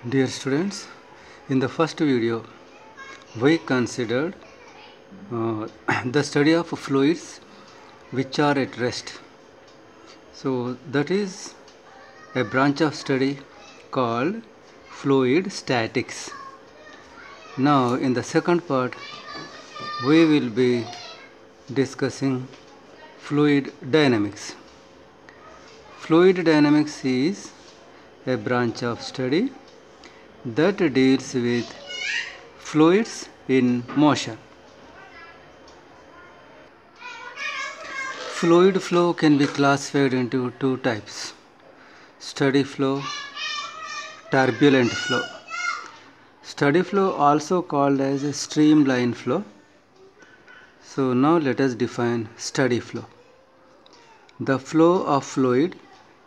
Dear students, in the first video we considered the study of fluids which are at rest. So that is a branch of study called fluid statics. Now in the second part we will be discussing fluid dynamics. Fluid dynamics is a branch of study that deals with fluids in motion. Fluid flow can be classified into two types: steady flow, turbulent flow. Steady flow also called as a streamline flow. So now let us define steady flow. The flow of fluid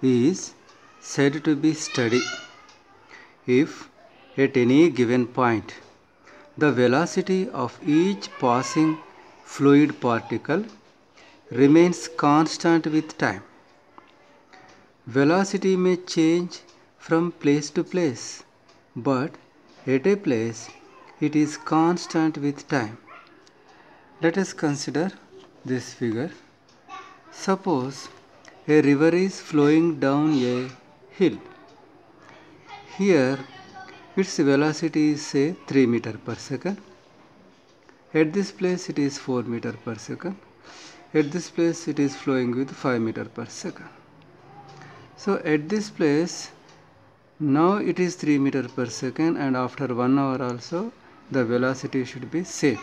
is said to be steady if at any given point the velocity of each passing fluid particle remains constant with time. Velocity may change from place to place, but at a place it is constant with time. Let us consider this figure. Suppose a river is flowing down a hill. Here its velocity is say 3 meter per second. At this place it is 4 meter per second. At this place it is flowing with 5 meter per second. So at this place now it is 3 meter per second, and after 1 hour also the velocity should be same.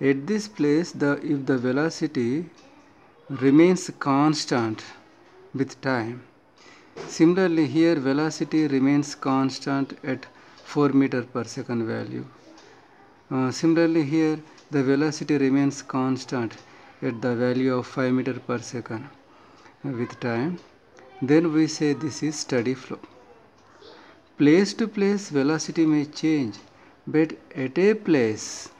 At this place if the velocity remains constant with time, similarly here velocity remains constant at 4 meter per second value. Similarly here the velocity remains constant at the value of 5 meter per second with time. Then we say this is steady flow. Place to place velocity may change, but at a place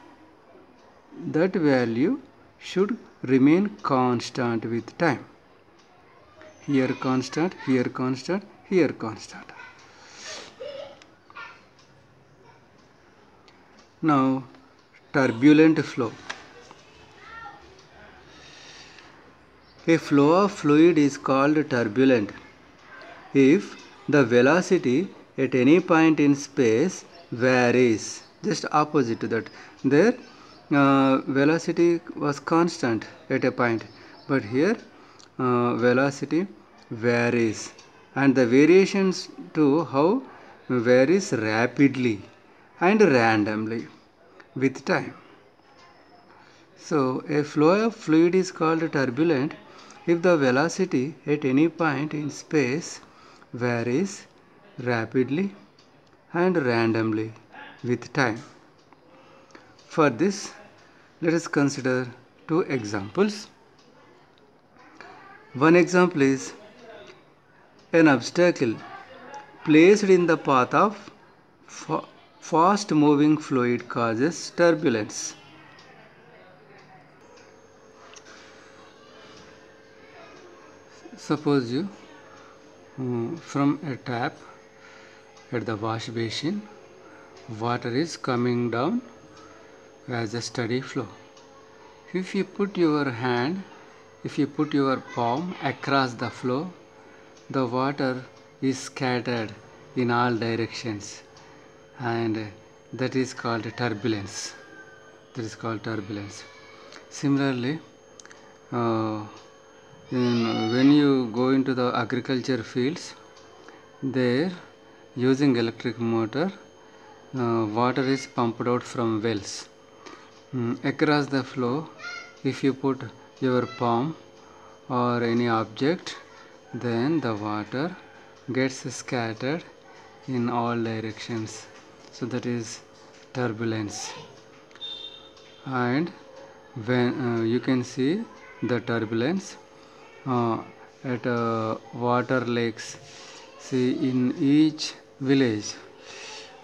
that value should remain constant with time. Here constant, here constant, here constant. Now turbulent flow. A flow of fluid is called turbulent if the velocity at any point in space varies. Just opposite to that. There velocity was constant at a point, but here velocity varies, and the variations to how varies rapidly and randomly with time. So a flow of fluid is called turbulent if the velocity at any point in space varies rapidly and randomly with time. For this, let us consider two examples. One example is an obstacle placed in the path of fast moving fluid causes turbulence. Suppose you from a tap at the wash basin, water is coming down as a steady flow. If you put your palm across the flow, the water is scattered in all directions, and that is called turbulence. Similarly, when you go into the agriculture fields, there using electric motor, water is pumped out from wells. Across the flow, if you put your palm or any object, then the water gets scattered in all directions. So that is turbulence. And when you can see the turbulence at water lakes. See, in each village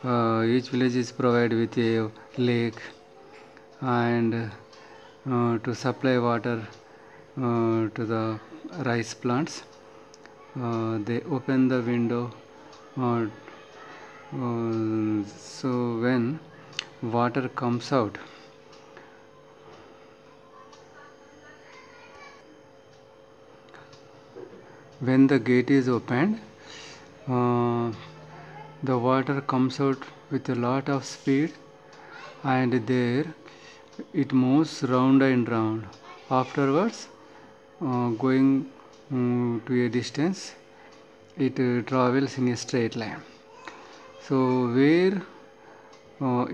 is provided with a lake, and to supply water to the rice plants, they open the window So when water comes out, when the gate is opened, uh, the water comes out with a lot of speed, and there it moves round and round. Afterwards, going to a distance, it travels in a straight line. So where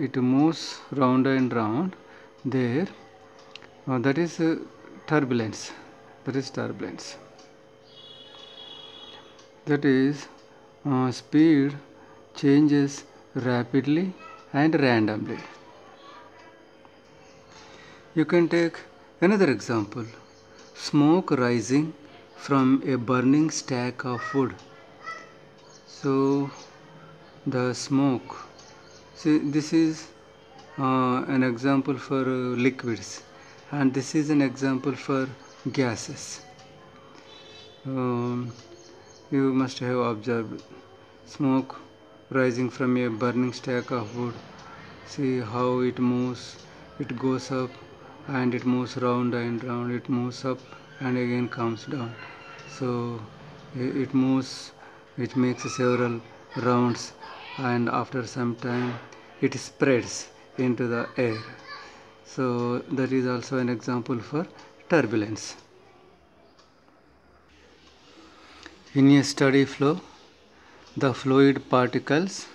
it moves round and round, there that is turbulence. That is turbulence. That is speed changes rapidly and randomly. You can take another example: smoke rising from a burning stack of wood. So the smoke, see, this is an example for liquids, and this is an example for gases. You must have observed smoke rising from a burning stack of wood. See how it moves, it goes up and it moves round and round, it moves up and again comes down. So it moves, it makes several rounds, and after some time it spreads into the air. So that is also an example for turbulence. In a steady flow, the fluid particles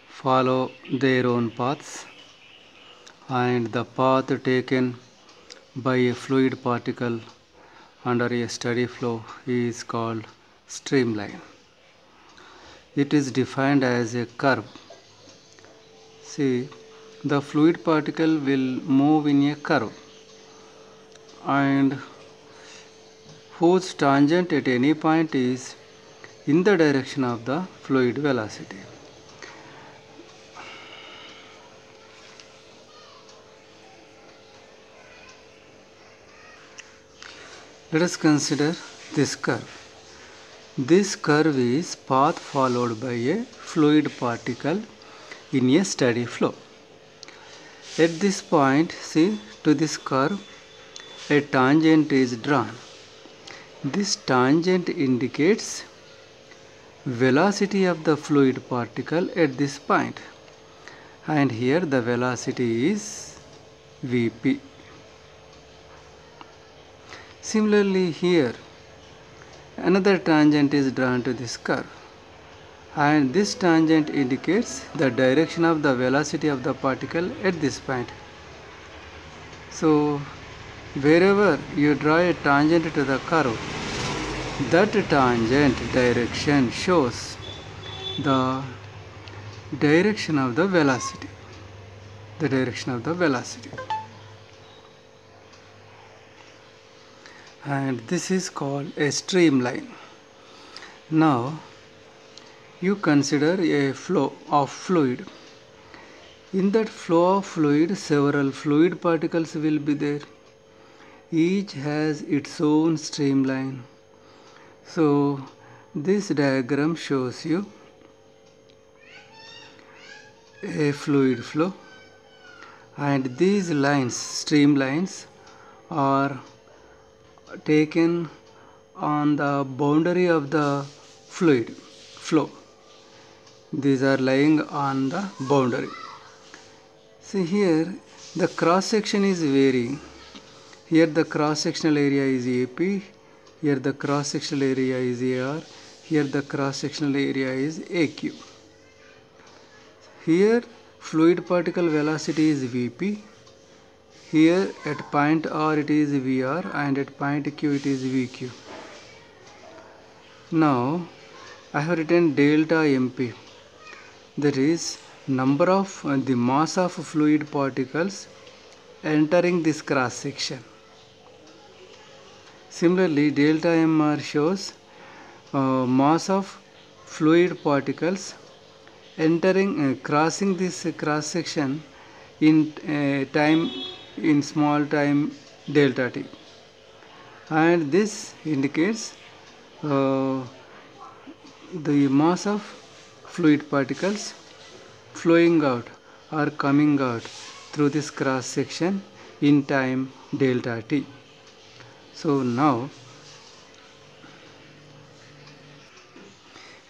follow their own paths, and the path taken by a fluid particle under a steady flow is called streamline. It is defined as a curve. See, the fluid particle will move in a curve, and whose tangent at any point is in the direction of the fluid velocity. Let us consider this curve. This curve is path followed by a fluid particle in a steady flow. At this point, see, to this curve, a tangent is drawn. This tangent indicates velocity of the fluid particle at this point, and here the velocity is Vp. Similarly, here another tangent is drawn to this curve, and this tangent indicates the direction of the velocity of the particle at this point. So wherever you draw a tangent to the curve, that tangent direction shows the direction of the velocity. The direction of the velocity. And this is called a streamline. Now you consider a flow of fluid. In that flow of fluid, several fluid particles will be there. Each has its own streamline. So this diagram shows you a fluid flow, and these lines, streamlines, are taken on the boundary of the fluid flow. These are lying on the boundary. See, here the cross section is varying. Here the cross sectional area is AP, here the cross sectional area is AR, here the cross sectional area is AQ. Here fluid particle velocity is Vp, here at point R it is Vr, and at point Q it is Vq. Now I have written delta Mp, that is number of the mass of fluid particles entering this cross section. Similarly, delta Mr shows mass of fluid particles entering crossing this cross section in small time delta t, and this indicates the mass of fluid particles flowing out or coming out through this cross section in time delta t. So now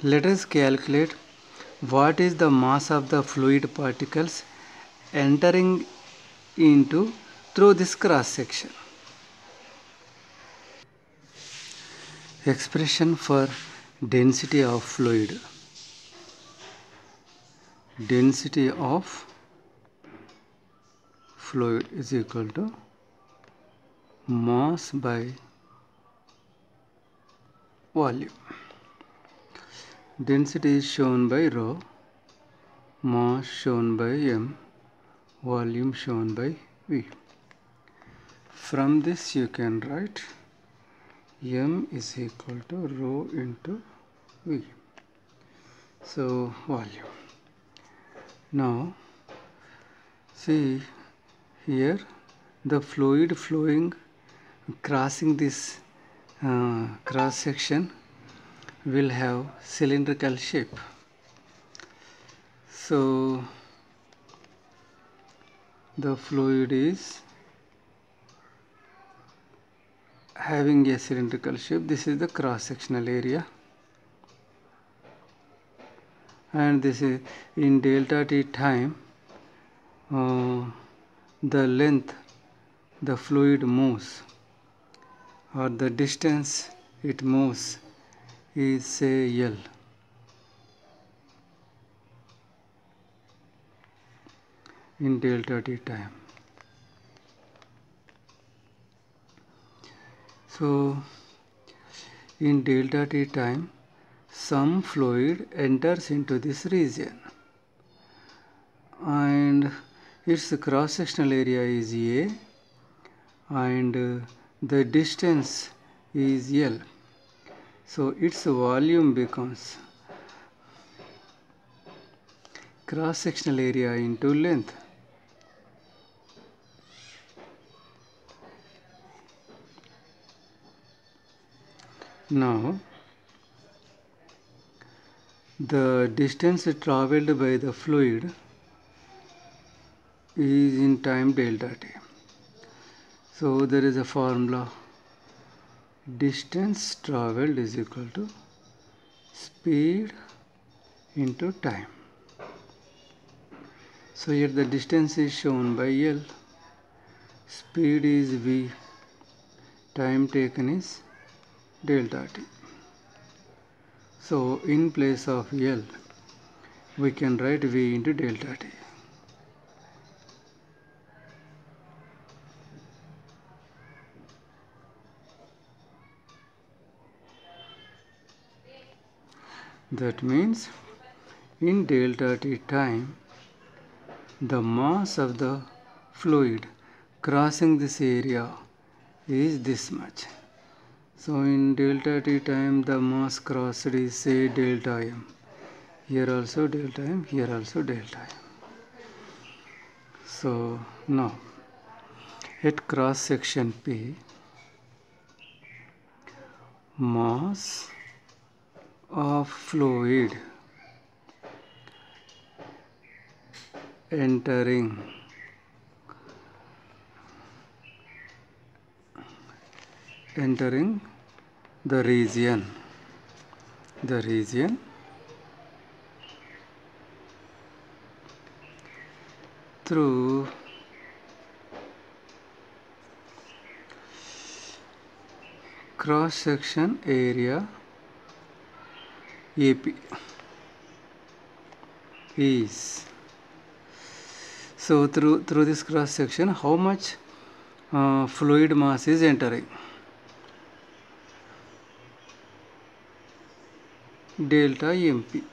let us calculate what is the mass of the fluid particles entering into through this cross section. Expression for density of fluid. Density of fluid is equal to mass by volume. Density is shown by rho, mass shown by m, volume shown by v. From this you can write m is equal to rho into v. So volume. Now see here the fluid flowing crossing this cross section will have cylindrical shape. So the fluid is having a cylindrical shape. This is the cross sectional area, and this is in delta t time the length the fluid moves or the distance it moves is say L. In delta t time. So in delta t time some fluid enters into this region and its cross sectional area is A and the distance is L. So its volume becomes cross sectional area into length. Now the distance travelled by the fluid is in time delta t. So there is a formula: distance travelled is equal to speed into time. So here the distance is shown by L, speed is v, time taken is delta t. So in place of L we can write v into delta t. That means in delta t time the mass of the fluid crossing this area is this much. So in delta t time the mass crossed is say delta m. Here also delta m, here also delta m. So now at cross section P, mass of fluid entering the region through cross section area AP is. So through this cross section how much fluid mass is entering? Delta MP.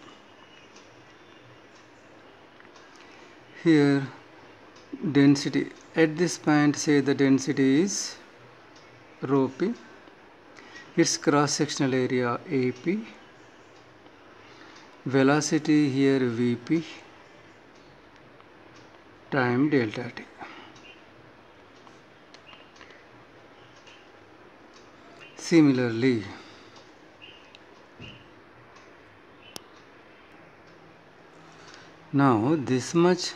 Here density at this point, say the density is rho p, its cross sectional area AP, velocity here Vp, time delta t. Similarly, Now this much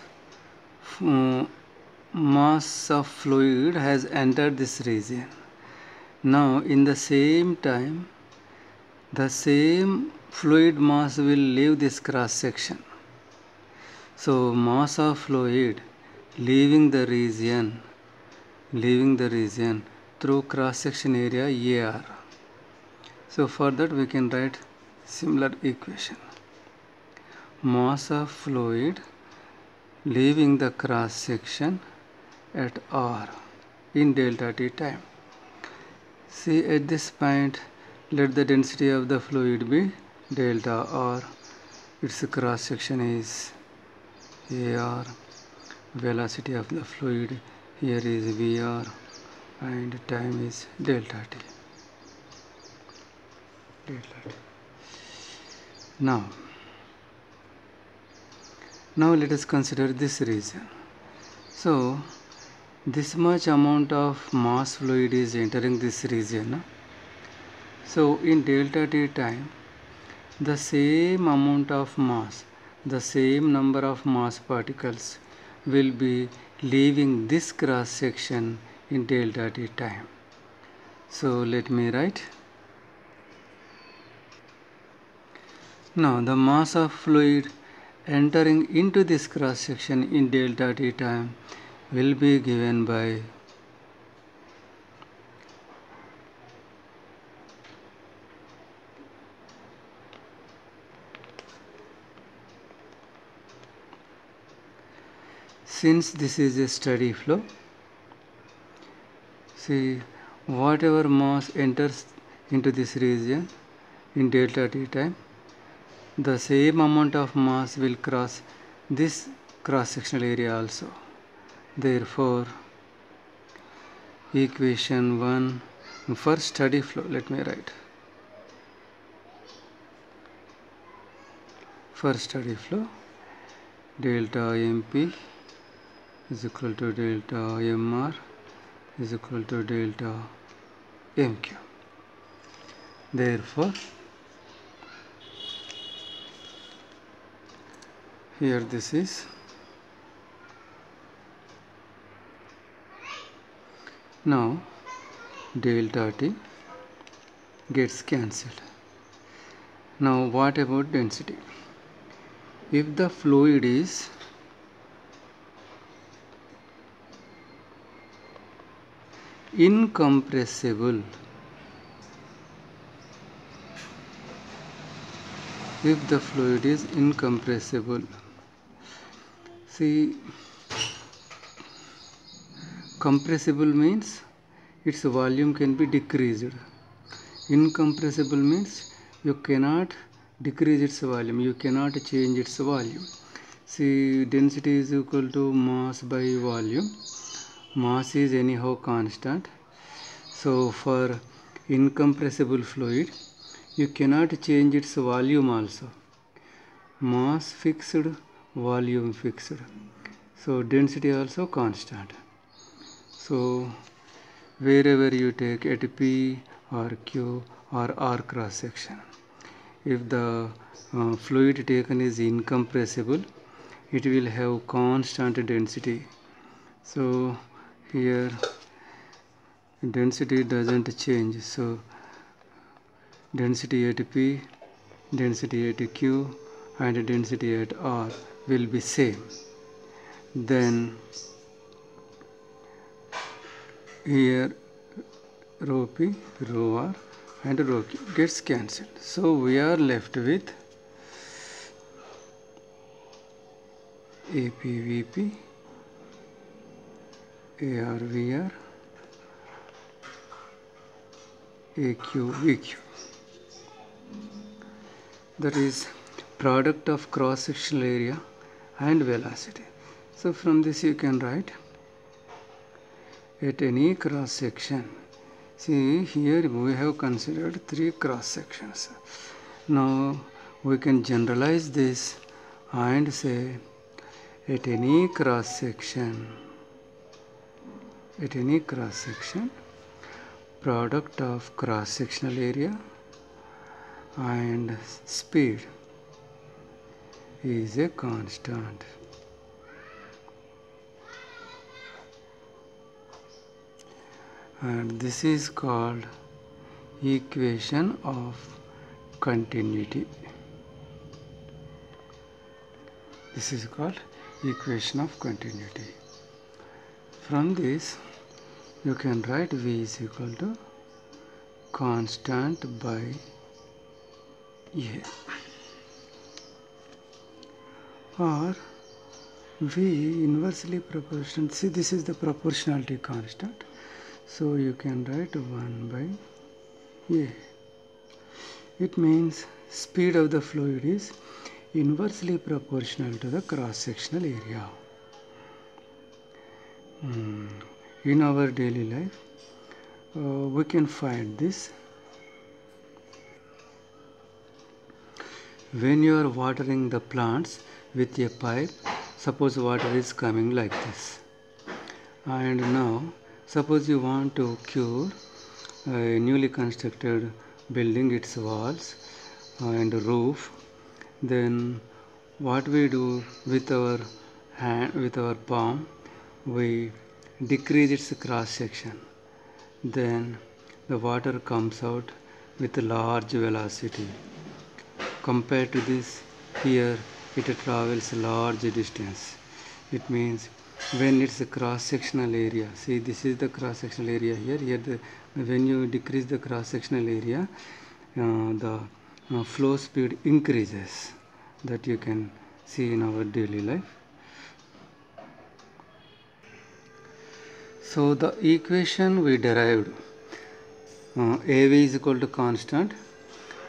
mass of fluid has entered this region. Now in the same time, the same fluid mass will leave this cross section. So mass of fluid leaving the region through cross section area AR. So for that we can write similar equation. Mass of fluid leaving the cross section at R in delta T time. See, at this point, let the density of the fluid be delta R. Its cross section is AR. Velocity of the fluid here is VR, and time is delta T. Now let us consider this region. So this much amount of mass fluid is entering this region. So in delta T time, the same amount of mass, the same number of mass particles will be leaving this cross section in delta T time. So let me write. Now the mass of fluid entering into this cross section in delta T time will be given by since this is a steady flow, see, whatever mass enters into this region in delta T time, the same amount of mass will cross this cross-sectional area also. Therefore, equation 1 for steady flow, let me write. For steady flow, delta MP is equal to delta MR is equal to delta MQ. Therefore, here this is now delta T gets cancelled. Now what about density? If the fluid is incompressible, see, compressible means its volume can be decreased. Incompressible means you cannot decrease its volume, you cannot change its volume. See, density is equal to mass by volume. Mass is anyhow constant. So for incompressible fluid, you cannot change its volume also. Mass fixed, volume fixed. So density also constant. So wherever you take at P or Q or R cross section, if the fluid taken is incompressible, it will have constant density. So here density doesn't change. So density at P, density at Q and density at R will be same. Then here rho P, rho R and rho Q gets cancelled. So we are left with AP VP, AR VR, AQ VQ. That is product of cross-sectional area and velocity. So from this you can write at any cross section. See, here we have considered 3 cross sections. Now we can generalize this and say at any cross section, product of cross sectional area and speed is a constant. And this is called equation of continuity. This is called equation of continuity. From this you can write V is equal to constant by A, or V inversely proportional. See, this is the proportionality constant, so you can write 1 by A. It means speed of the fluid is inversely proportional to the cross-sectional area. In our daily life, we can find this. When you are watering the plants with a pipe, suppose water is coming like this, and now suppose you want to cure a newly constructed building, its walls and roof, then what we do with our hand, with our palm, we decrease its cross section, then the water comes out with a large velocity. Compared to this, here it travels large distance. It means when it's a cross-sectional area, see, this is the cross-sectional area here, when you decrease the cross-sectional area, the flow speed increases. That you can see in our daily life. So the equation we derived, AV is equal to constant,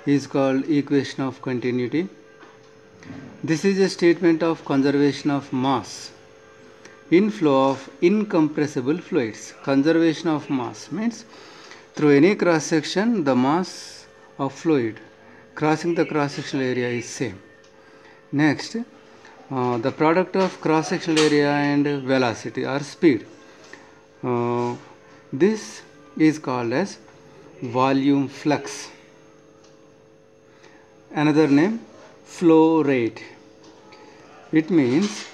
is called equation of continuity. This is a statement of conservation of mass in flow of incompressible fluids. Conservation of mass means through any cross section, the mass of fluid crossing the cross sectional area is same. Next, the product of cross sectional area and velocity or speed. This is called as volume flux. Another name, flow rate. It means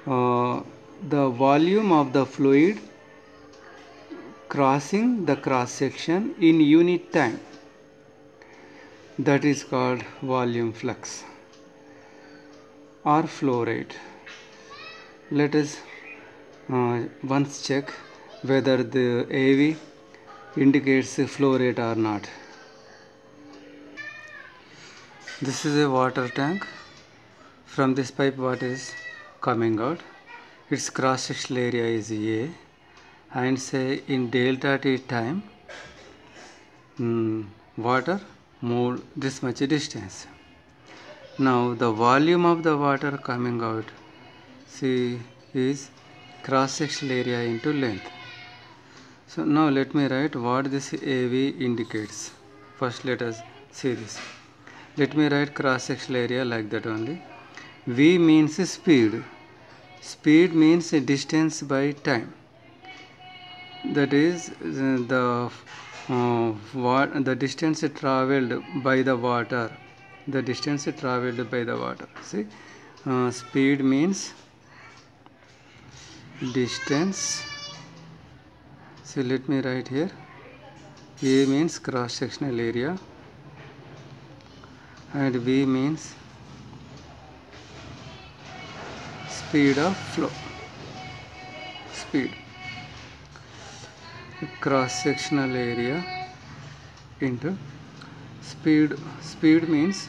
the volume of the fluid crossing the cross section in unit time. That is called volume flux or flow rate. Let us once check whether the AV indicates flow rate or not. This is a water tank. From this pipe what is coming out? Its cross-sectional area is A, and say in delta T time water moved this much distance. Now the volume of the water coming out, see, is cross-sectional area into length. So now let me write what this AV indicates. First let us see this. Let me write cross-sectional area like that only. V means speed. Speed means distance by time. That is the distance travelled by the water. The distance travelled by the water. See, speed means distance. So let me write here. A means cross-sectional area, and V means speed of flow. Speed. Cross-sectional area into speed. Speed means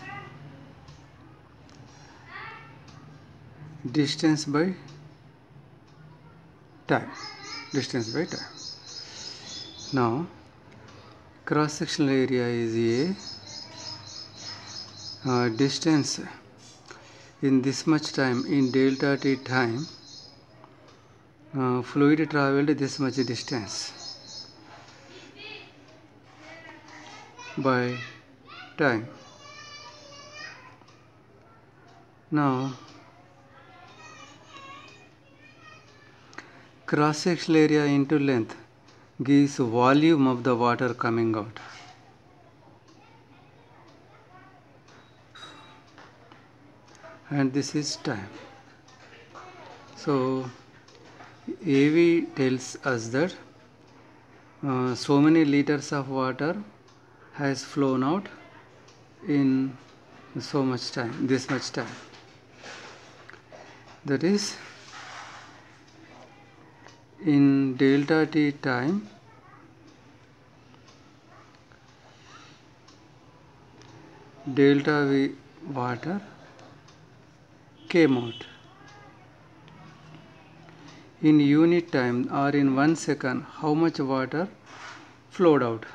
distance by time. Distance by time. Now cross-sectional area is A. Distance in this much time, in delta T time, fluid travelled this much distance by time. Now cross-sectional area into length gives volume of the water coming out. and this is time. So AV tells us that so many liters of water has flown out in so much time, this much time. That is, in delta t time, delta V water came out. In unit time or in 1 second, how much water flowed out?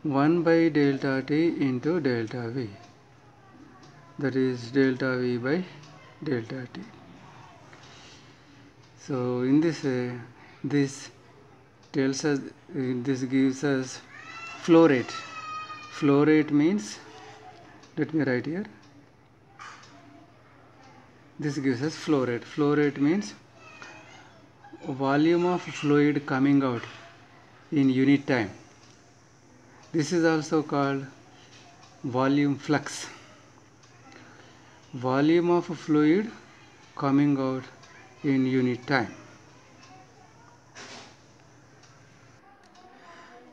1 by delta t into delta V. That is delta V by delta t. So in this way, this tells us, this gives us flow rate. Flow rate means, let me write here. This gives us flow rate. Flow rate means volume of fluid coming out in unit time. This is also called volume flux. Volume of fluid coming out in unit time.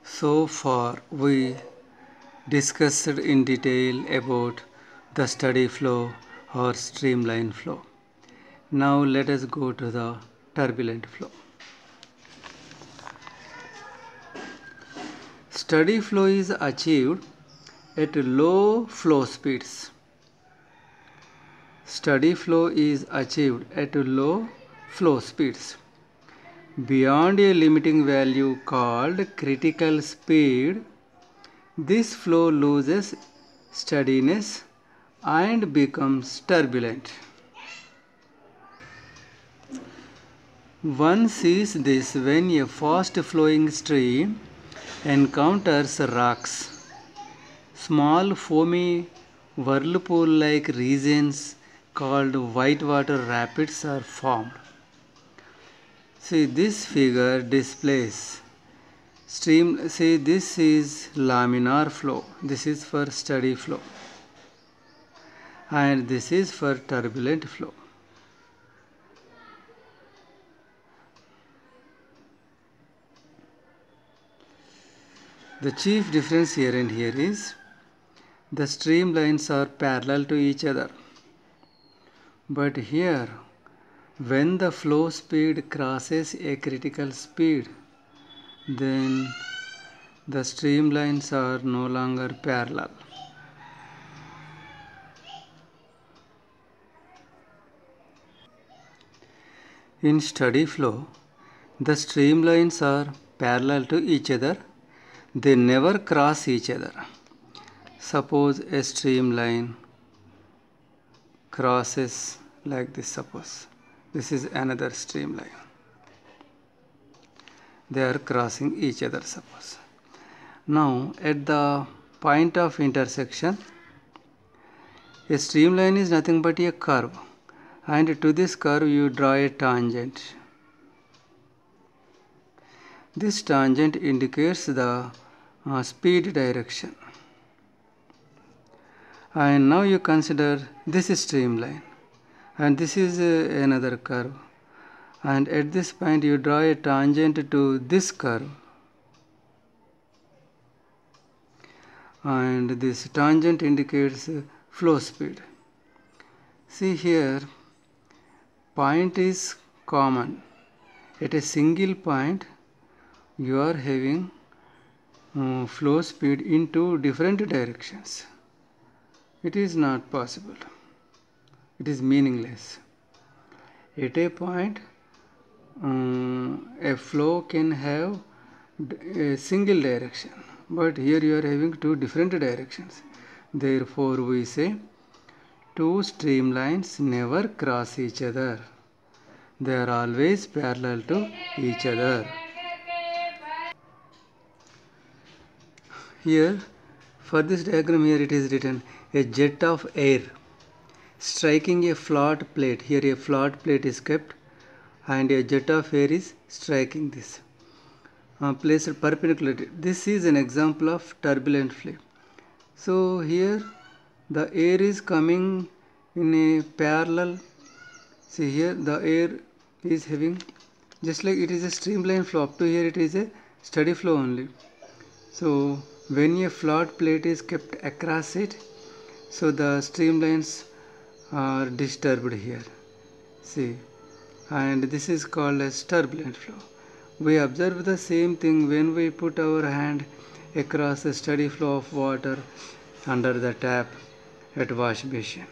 So far we discussed in detail about the steady flow or streamline flow. Now let us go to the turbulent flow. Steady flow is achieved at low flow speeds. Steady flow is achieved at low flow speeds. Beyond a limiting value called critical speed, this flow loses steadiness and becomes turbulent. One sees this when a fast flowing stream encounters rocks. Small foamy whirlpool like regions called whitewater rapids are formed. See, this figure displays stream. See, this is laminar flow. This is for steady flow. And this is for turbulent flow. The chief difference here and here is the streamlines are parallel to each other. But here, when the flow speed crosses a critical speed, then the streamlines are no longer parallel. In steady flow, the streamlines are parallel to each other. They never cross each other. Suppose a streamline crosses like this. Suppose this is another streamline. They are crossing each other, suppose. Now at the point of intersection, a streamline is nothing but a curve, and to this curve you draw a tangent. This tangent indicates the speed direction. And now you consider this is streamline, and this is another curve, and at this point you draw a tangent to this curve, and this tangent indicates flow speed. See here, point is common. At a single point you are having flow speed in two different directions. It is not possible. It is meaningless. At a point, a flow can have a single direction, but here you are having two different directions. Therefore, we say two streamlines never cross each other. They are always parallel to each other. Here, for this diagram, here it is written a jet of air striking a flat plate. Here a flat plate is kept and a jet of air is striking this. Placed perpendicularly. This is an example of turbulent flow. So here the air is coming in a parallel. See here the air is having, just like it is a streamline flow, up to here it is a steady flow only. So when a flat plate is kept across it, so the streamlines are disturbed here. See, and this is called as turbulent flow. We observe the same thing when we put our hand across a steady flow of water under the tap at wash basin.